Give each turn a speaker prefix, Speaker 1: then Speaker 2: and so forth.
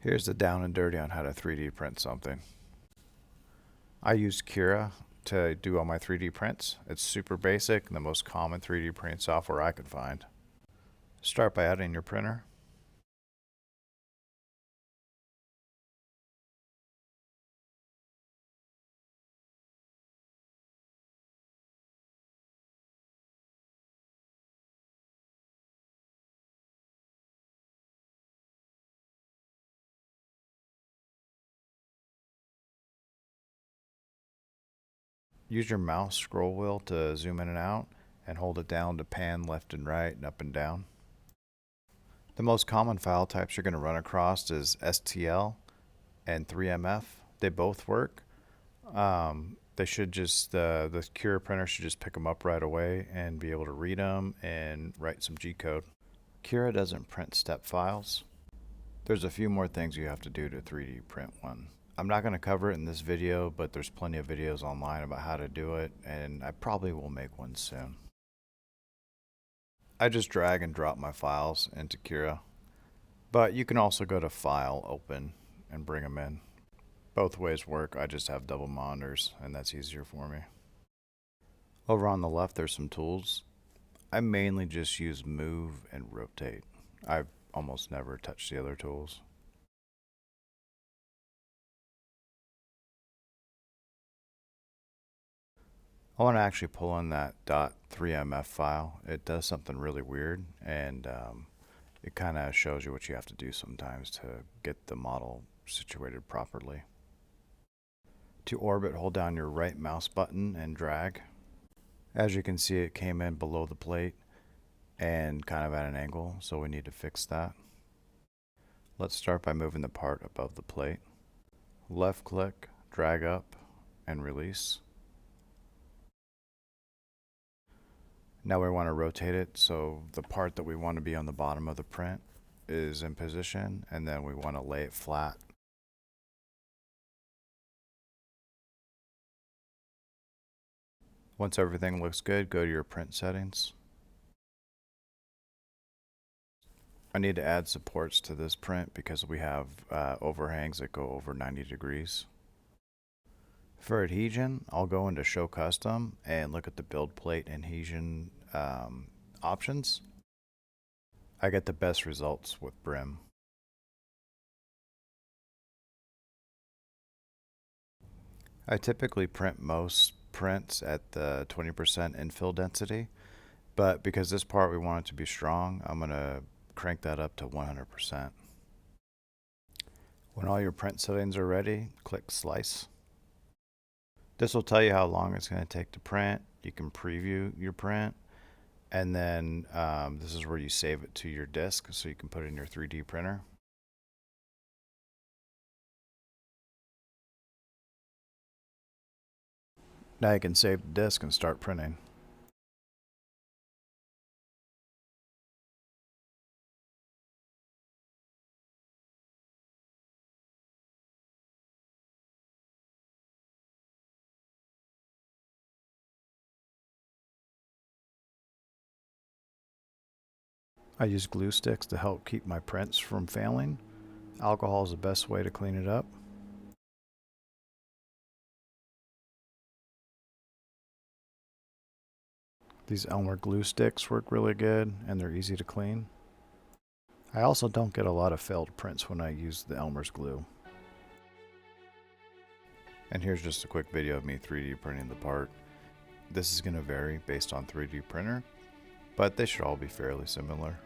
Speaker 1: Here's the down and dirty on how to 3D print something. I use Cura to do all my 3D prints. It's super basic and the most common 3D printing software I could find. Start by adding your printer. Use your mouse scroll wheel to zoom in and out, and hold it down to pan left and right and up and down. The most common file types you're going to run across is STL and 3MF. They both work. They should just, the Cura printer should just pick them up right away and be able to read them and write some G-code. Cura doesn't print step files. There's a few more things you have to do to 3D print one. I'm not going to cover it in this video, but there's plenty of videos online about how to do it, and I probably will make one soon. I just drag and drop my files into Cura, but you can also go to File, Open, and bring them in. Both ways work. I just have double monitors, and that's easier for me. Over on the left, there's some tools. I mainly just use Move and Rotate. I've almost never touched the other tools. I want to actually pull in that .3mf file. It does something really weird, and it kind of shows you what you have to do sometimes to get the model situated properly. To orbit, hold down your right mouse button and drag. As you can see, it came in below the plate and kind of at an angle, so we need to fix that. Let's start by moving the part above the plate. Left click, drag up, and release. Now we want to rotate it so the part that we want to be on the bottom of the print is in position, and then we want to lay it flat. Once everything looks good, go to your print settings. I need to add supports to this print because we have overhangs that go over 90 degrees. For adhesion, I'll go into Show Custom and look at the build plate adhesion options. I get the best results with Brim. I typically print most prints at the 20% infill density, but because this part we want it to be strong, I'm going to crank that up to 100%. When all your print settings are ready, click Slice. This will tell you how long it's going to take to print. You can preview your print, and then this is where you save it to your disk so you can put it in your 3D printer. Now you can save the disk and start printing. I use glue sticks to help keep my prints from failing. Alcohol is the best way to clean it up. These Elmer glue sticks work really good and they're easy to clean. I also don't get a lot of failed prints when I use the Elmer's glue. And here's just a quick video of me 3D printing the part. This is going to vary based on 3D printer, but they should all be fairly similar.